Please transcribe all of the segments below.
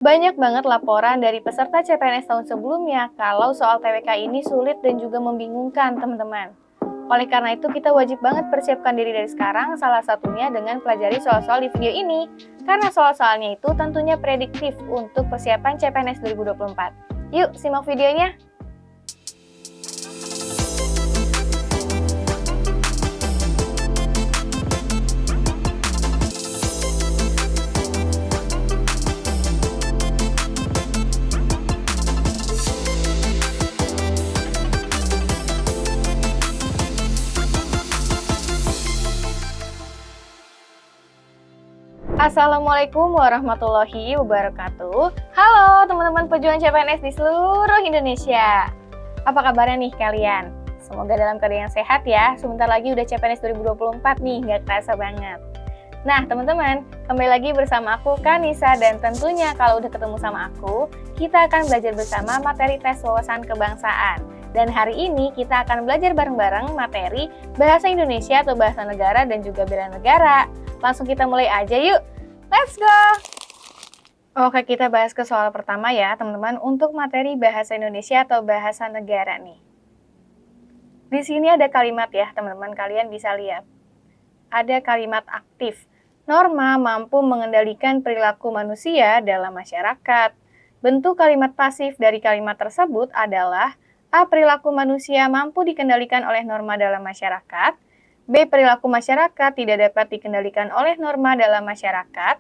Banyak banget laporan dari peserta CPNS tahun sebelumnya kalau soal TWK ini sulit dan juga membingungkan, teman-teman. Oleh karena itu, kita wajib banget persiapkan diri dari sekarang, salah satunya dengan pelajari soal-soal di video ini. Karena soal-soalnya itu tentunya prediktif untuk persiapan CPNS 2024. Yuk, simak videonya! Assalamualaikum warahmatullahi wabarakatuh. Halo teman-teman pejuang CPNS di seluruh Indonesia. Apa kabarnya nih kalian? Semoga dalam keadaan yang sehat ya. Sebentar lagi udah CPNS 2024 nih, nggak kerasa banget. Nah teman-teman, kembali lagi bersama aku Kanisa, dan tentunya kalau udah ketemu sama aku, kita akan belajar bersama materi tes wawasan kebangsaan. Dan hari ini kita akan belajar bareng-bareng materi bahasa Indonesia atau bahasa negara dan juga bela negara. Langsung kita mulai aja yuk. Let's go! Oke, kita bahas ke soal pertama ya, teman-teman, untuk materi bahasa Indonesia atau bahasa negara nih. Di sini ada kalimat ya, teman-teman, kalian bisa lihat. Ada kalimat aktif. Norma mampu mengendalikan perilaku manusia dalam masyarakat. Bentuk kalimat pasif dari kalimat tersebut adalah A. Perilaku manusia mampu dikendalikan oleh norma dalam masyarakat. B. Perilaku masyarakat tidak dapat dikendalikan oleh norma dalam masyarakat.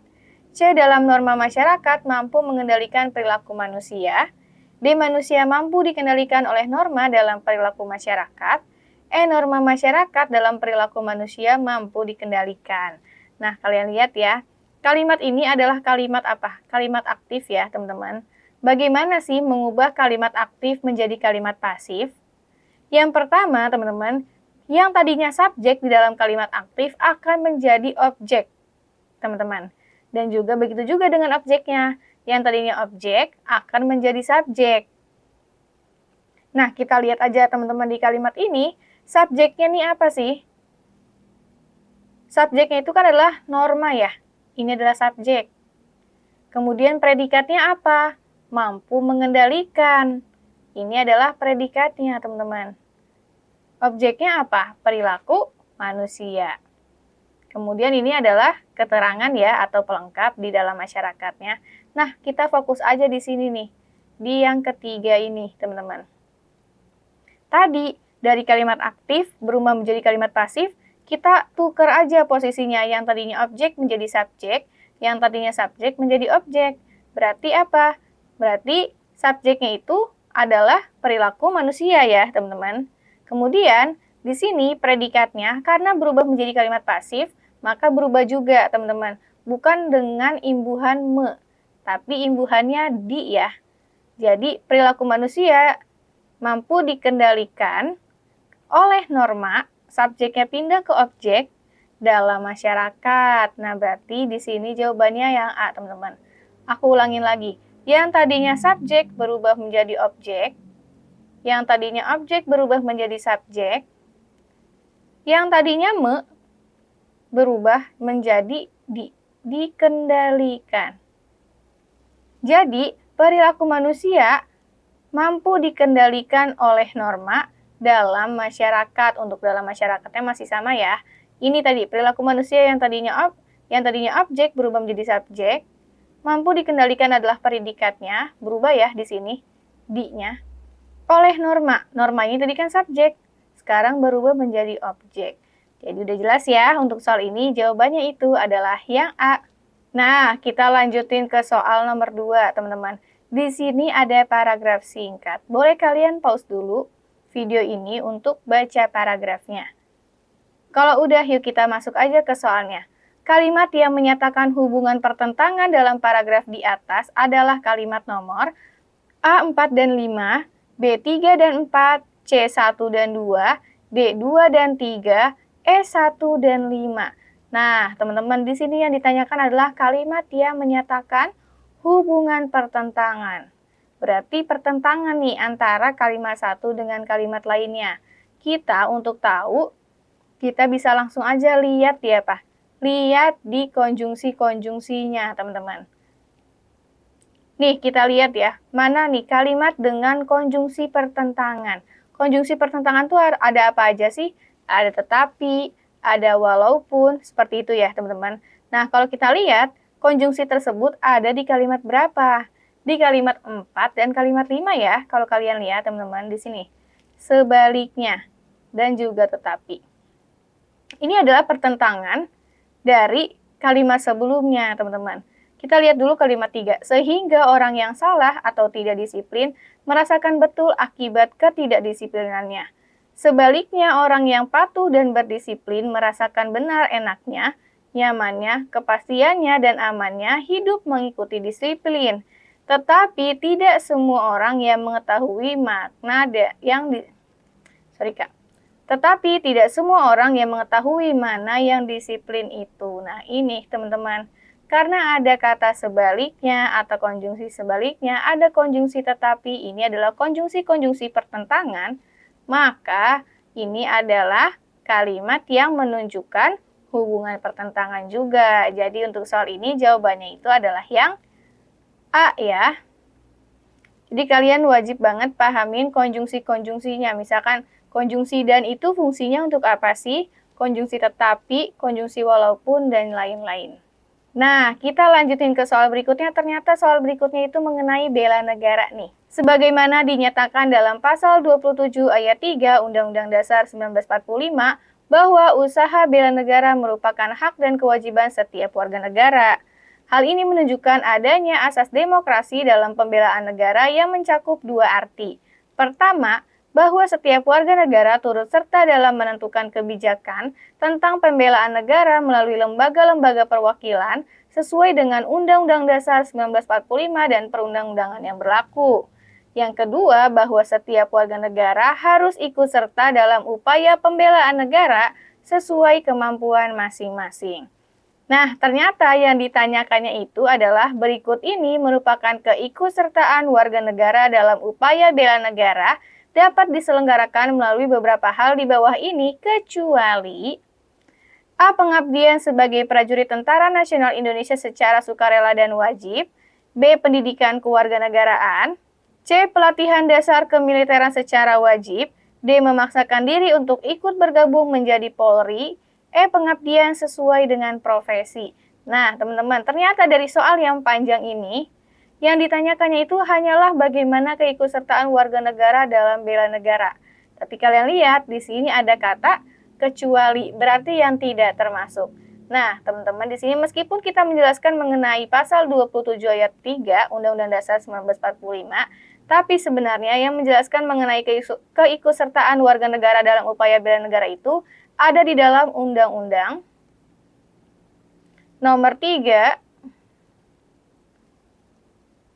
C. Dalam norma masyarakat mampu mengendalikan perilaku manusia. D. Manusia mampu dikendalikan oleh norma dalam perilaku masyarakat. E. Norma masyarakat dalam perilaku manusia mampu dikendalikan. Nah, kalian lihat ya, kalimat ini adalah kalimat apa? Kalimat aktif ya, teman-teman. Bagaimana sih mengubah kalimat aktif menjadi kalimat pasif? Yang pertama, teman-teman, yang tadinya subjek di dalam kalimat aktif akan menjadi objek, teman-teman. Dan juga begitu juga dengan objeknya. Yang tadinya objek akan menjadi subjek. Nah, kita lihat aja teman-teman di kalimat ini, subjeknya nih apa sih? Subjeknya itu kan adalah norma ya. Ini adalah subjek. Kemudian predikatnya apa? Mampu mengendalikan. Ini adalah predikatnya, teman-teman. Objeknya apa? Perilaku manusia. Kemudian ini adalah keterangan ya atau pelengkap di dalam masyarakatnya. Nah, kita fokus aja di sini nih. Di yang ketiga ini, teman-teman. Tadi, dari kalimat aktif berubah menjadi kalimat pasif, kita tukar aja posisinya. Yang tadinya objek menjadi subjek, yang tadinya subjek menjadi objek. Berarti apa? Berarti subjeknya itu adalah perilaku manusia ya, teman-teman. Kemudian, di sini predikatnya karena berubah menjadi kalimat pasif, maka berubah juga, teman-teman. Bukan dengan imbuhan me, tapi imbuhannya di ya. Jadi, perilaku manusia mampu dikendalikan oleh norma, subjeknya pindah ke objek dalam masyarakat. Nah, berarti di sini jawabannya yang A, teman-teman. Aku ulangin lagi. Yang tadinya subjek berubah menjadi objek, yang tadinya objek berubah menjadi subjek, yang tadinya me berubah menjadi dikendalikan. Jadi, perilaku manusia mampu dikendalikan oleh norma dalam masyarakat. Untuk dalam masyarakatnya masih sama ya. Ini tadi perilaku manusia yang tadinya objek berubah menjadi subjek, mampu dikendalikan adalah predikatnya, berubah ya di sini di-nya. Oleh norma. Norma ini tadi kan subjek, sekarang berubah menjadi objek. Jadi udah jelas ya, untuk soal ini jawabannya itu adalah yang A. Nah, kita lanjutin ke soal nomor 2, teman-teman. Di sini ada paragraf singkat. Boleh kalian pause dulu video ini untuk baca paragrafnya. Kalau udah, yuk kita masuk aja ke soalnya. Kalimat yang menyatakan hubungan pertentangan dalam paragraf di atas adalah kalimat nomor A4 dan 5, B3 dan 4, C1 dan 2, D2 dan 3, E1 dan 5. Nah, teman-teman, di sini yang ditanyakan adalah kalimat yang menyatakan hubungan pertentangan. Berarti pertentangan nih antara kalimat satu dengan kalimat lainnya. Kita untuk tahu, kita bisa langsung aja lihat ya, Pak. Lihat di konjungsi-konjungsinya, teman-teman. Nih, kita lihat ya, mana nih kalimat dengan konjungsi pertentangan. Konjungsi pertentangan tuh ada apa aja sih? Ada tetapi, ada walaupun, seperti itu ya teman-teman. Nah, kalau kita lihat, konjungsi tersebut ada di kalimat berapa? Di kalimat 4 dan kalimat 5 ya, kalau kalian lihat teman-teman di sini. Sebaliknya, dan juga tetapi. Ini adalah pertentangan dari kalimat sebelumnya, teman-teman. Kita lihat dulu kalimat 3. Sehingga orang yang salah atau tidak disiplin merasakan betul akibat ketidakdisiplinannya. Sebaliknya, orang yang patuh dan berdisiplin merasakan benar enaknya, nyamannya, kepastiannya, dan amannya hidup mengikuti disiplin. Tetapi tidak semua orang yang mengetahui makna Tetapi tidak semua orang yang mengetahui mana yang disiplin itu. Nah, ini teman-teman. Karena ada kata sebaliknya atau konjungsi sebaliknya, ada konjungsi tetapi, ini adalah konjungsi-konjungsi pertentangan, maka ini adalah kalimat yang menunjukkan hubungan pertentangan juga. Jadi untuk soal ini jawabannya itu adalah yang A ya. Jadi kalian wajib banget pahamin konjungsi-konjungsinya. Misalkan konjungsi dan itu fungsinya untuk apa sih? Konjungsi tetapi, konjungsi walaupun, dan lain-lain. Nah, kita lanjutin ke soal berikutnya. Ternyata soal berikutnya itu mengenai bela negara nih. Sebagaimana dinyatakan dalam pasal 27 ayat 3 Undang-Undang Dasar 1945 bahwa usaha bela negara merupakan hak dan kewajiban setiap warga negara. Hal ini menunjukkan adanya asas demokrasi dalam pembelaan negara yang mencakup dua arti. Pertama, bahwa setiap warga negara turut serta dalam menentukan kebijakan tentang pembelaan negara melalui lembaga-lembaga perwakilan sesuai dengan Undang-Undang Dasar 1945 dan perundang-undangan yang berlaku. Yang kedua, bahwa setiap warga negara harus ikut serta dalam upaya pembelaan negara sesuai kemampuan masing-masing. Nah, ternyata yang ditanyakannya itu adalah berikut ini merupakan keikutsertaan warga negara dalam upaya bela negara dapat diselenggarakan melalui beberapa hal di bawah ini, kecuali A. Pengabdian sebagai prajurit Tentara Nasional Indonesia secara sukarela dan wajib, B. Pendidikan kewarganegaraan, C. Pelatihan dasar kemiliteran secara wajib, D. Memaksakan diri untuk ikut bergabung menjadi Polri, E. Pengabdian sesuai dengan profesi. Nah, teman-teman, ternyata dari soal yang panjang ini, yang ditanyakannya itu hanyalah bagaimana keikutsertaan warga negara dalam bela negara. Tapi kalian lihat di sini ada kata kecuali, berarti yang tidak termasuk. Nah, teman-teman di sini meskipun kita menjelaskan mengenai pasal 27 ayat 3 Undang-Undang Dasar 1945, tapi sebenarnya yang menjelaskan mengenai keikutsertaan warga negara dalam upaya bela negara itu ada di dalam Undang-Undang Nomor 3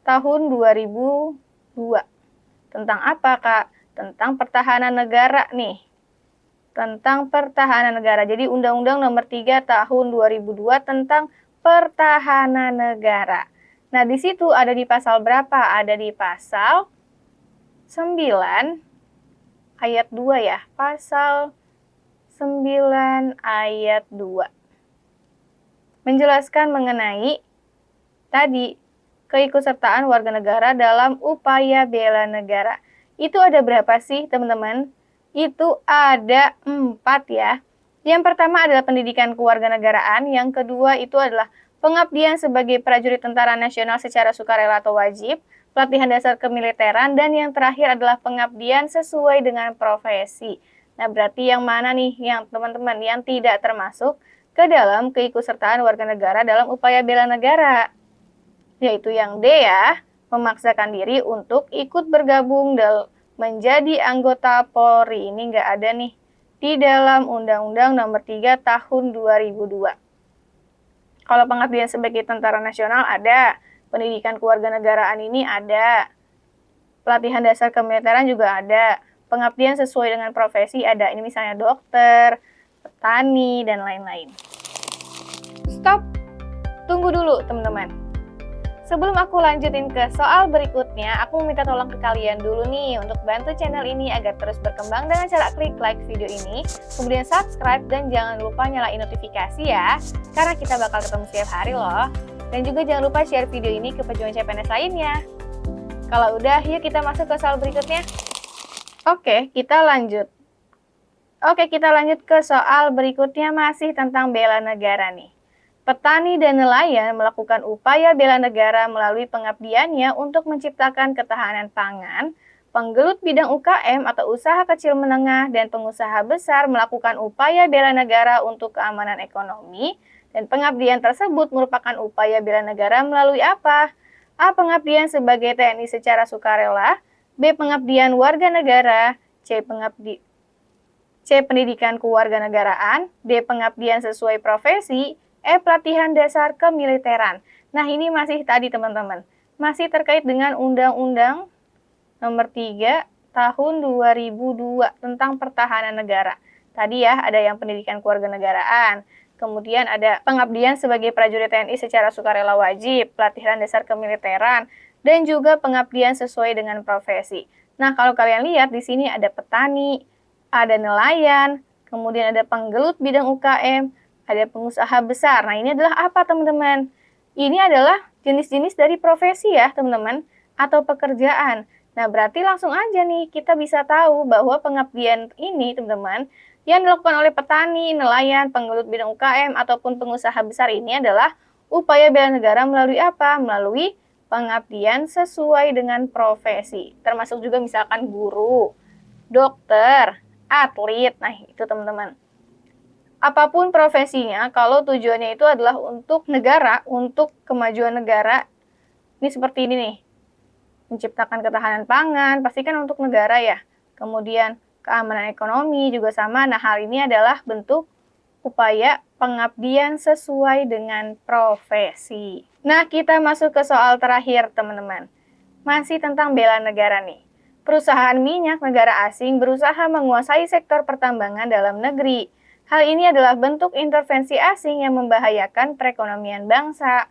tahun 2002. Tentang apa, Kak? Tentang pertahanan negara nih. Tentang pertahanan negara. Jadi Undang-Undang Nomor 3 tahun 2002 tentang pertahanan negara. Nah, di situ ada di pasal berapa? Ada di pasal 9 ayat 2 ya. Pasal 9 ayat 2. Menjelaskan mengenai tadi keikutsertaan warga negara dalam upaya bela negara. Itu ada berapa sih, teman-teman? Itu ada 4 ya. Yang pertama adalah pendidikan kewarganegaraan, yang kedua itu adalah pengabdian sebagai prajurit Tentara Nasional secara sukarela atau wajib, pelatihan dasar kemiliteran, dan yang terakhir adalah pengabdian sesuai dengan profesi. Nah, berarti yang mana nih yang teman-teman yang tidak termasuk ke dalam keikutsertaan warga negara dalam upaya bela negara? Yaitu yang D ya, memaksakan diri untuk ikut bergabung menjadi anggota Polri. Ini nggak ada nih di dalam Undang-Undang Nomor 3 tahun 2002. Kalau pengabdian sebagai tentara nasional ada, pendidikan kewarganegaraan ini ada, pelatihan dasar kemiliteran juga ada, pengabdian sesuai dengan profesi ada. Ini misalnya dokter, petani, dan lain-lain. Stop, tunggu dulu teman-teman. Sebelum aku lanjutin ke soal berikutnya, aku meminta tolong ke kalian dulu nih untuk bantu channel ini agar terus berkembang dengan cara klik like video ini, kemudian subscribe dan jangan lupa nyalain notifikasi ya, karena kita bakal ketemu setiap hari loh. Dan juga jangan lupa share video ini ke pejuang CPNS lainnya. Kalau udah, yuk kita masuk ke soal berikutnya. Oke, kita lanjut ke soal berikutnya, masih tentang bela negara nih. Petani dan nelayan melakukan upaya bela negara melalui pengabdiannya untuk menciptakan ketahanan pangan. Penggelut bidang UKM atau usaha kecil menengah dan pengusaha besar melakukan upaya bela negara untuk keamanan ekonomi. Dan pengabdian tersebut merupakan upaya bela negara melalui apa? A. Pengabdian sebagai TNI secara sukarela. B. Pengabdian warga negara. C. Pendidikan kewarganegaraan. D. Pengabdian sesuai profesi. E. Pelatihan dasar kemiliteran. Nah, ini masih tadi teman-teman. Masih terkait dengan Undang-Undang Nomor 3 Tahun 2002 tentang Pertahanan Negara. Tadi ya, ada yang pendidikan kewarganegaraan. Kemudian ada pengabdian sebagai prajurit TNI secara sukarela wajib, pelatihan dasar kemiliteran, dan juga pengabdian sesuai dengan profesi. Nah, kalau kalian lihat di sini ada petani, ada nelayan, kemudian ada penggelut bidang UKM, ada pengusaha besar. Nah, ini adalah apa, teman-teman? Ini adalah jenis-jenis dari profesi ya, teman-teman, atau pekerjaan. Nah, berarti langsung aja nih kita bisa tahu bahwa pengabdian ini, teman-teman, yang dilakukan oleh petani, nelayan, penggelut bidang UKM, ataupun pengusaha besar ini adalah upaya bela negara melalui apa? Melalui pengabdian sesuai dengan profesi. Termasuk juga misalkan guru, dokter, atlet. Nah, itu teman-teman. Apapun profesinya, kalau tujuannya itu adalah untuk negara, untuk kemajuan negara, ini seperti ini nih. Menciptakan ketahanan pangan, pastikan untuk negara ya. Kemudian keamanan ekonomi juga sama. Nah, hal ini adalah bentuk upaya pengabdian sesuai dengan profesi. Nah, kita masuk ke soal terakhir, teman-teman. Masih tentang bela negara nih. Perusahaan minyak negara asing berusaha menguasai sektor pertambangan dalam negeri. Hal ini adalah bentuk intervensi asing yang membahayakan perekonomian bangsa.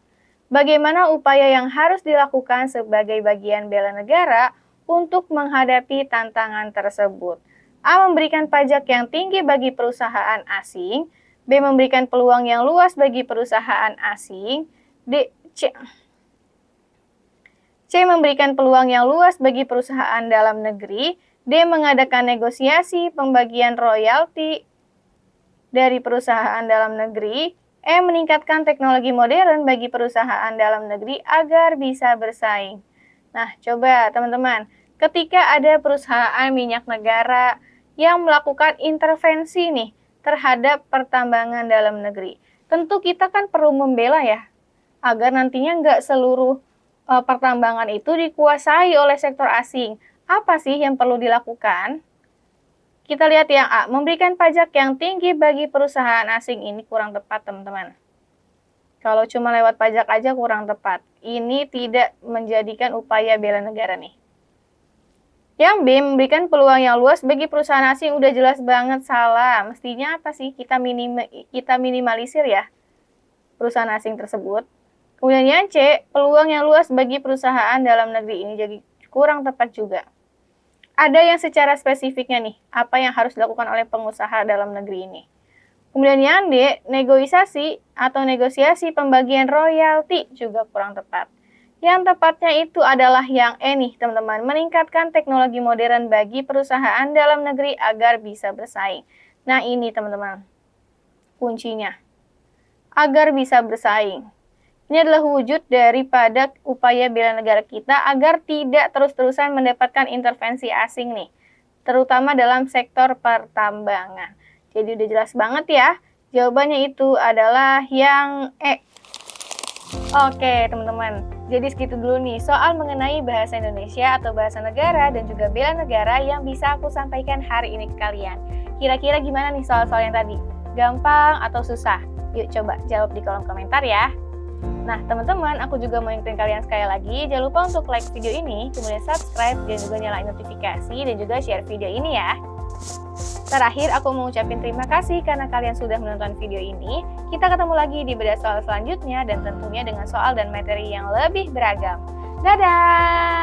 Bagaimana upaya yang harus dilakukan sebagai bagian bela negara untuk menghadapi tantangan tersebut? A. Memberikan pajak yang tinggi bagi perusahaan asing. B. Memberikan peluang yang luas bagi perusahaan asing. C. Memberikan peluang yang luas bagi perusahaan dalam negeri. D. Mengadakan negosiasi pembagian royalti dari perusahaan dalam negeri. E. Meningkatkan teknologi modern bagi perusahaan dalam negeri agar bisa bersaing. Nah, coba teman-teman, ketika ada perusahaan minyak negara yang melakukan intervensi nih terhadap pertambangan dalam negeri, tentu kita kan perlu membela ya, agar nantinya nggak seluruh pertambangan itu dikuasai oleh sektor asing. Apa sih yang perlu dilakukan? Kita lihat yang A, memberikan pajak yang tinggi bagi perusahaan asing. Ini kurang tepat, teman-teman. Kalau cuma lewat pajak aja kurang tepat. Ini tidak menjadikan upaya bela negara nih. Yang B, memberikan peluang yang luas bagi perusahaan asing. Udah jelas banget salah. Mestinya apa sih? Kita minimalisir ya perusahaan asing tersebut. Kemudian yang C, peluang yang luas bagi perusahaan dalam negeri. Ini jadi kurang tepat juga. Ada yang secara spesifiknya nih, apa yang harus dilakukan oleh pengusaha dalam negeri ini. Kemudian yang D, negosiasi pembagian royalti juga kurang tepat. Yang tepatnya itu adalah yang E nih, teman-teman. Meningkatkan teknologi modern bagi perusahaan dalam negeri agar bisa bersaing. Nah, ini teman-teman, kuncinya. Agar bisa bersaing. Ini adalah wujud daripada upaya bela negara kita agar tidak terus-terusan mendapatkan intervensi asing nih. Terutama dalam sektor pertambangan. Jadi udah jelas banget ya. Jawabannya itu adalah yang E. Oke, teman-teman. Jadi segitu dulu nih soal mengenai bahasa Indonesia atau bahasa negara dan juga bela negara yang bisa aku sampaikan hari ini ke kalian. Kira-kira gimana nih soal-soal yang tadi? Gampang atau susah? Yuk coba jawab di kolom komentar ya. Nah, teman-teman, aku juga mau ingetin kalian sekali lagi, jangan lupa untuk like video ini, kemudian subscribe, dan juga nyalain notifikasi, dan juga share video ini ya. Terakhir, aku mau ucapin terima kasih karena kalian sudah menonton video ini. Kita ketemu lagi di bedah soal selanjutnya, dan tentunya dengan soal dan materi yang lebih beragam. Dadah!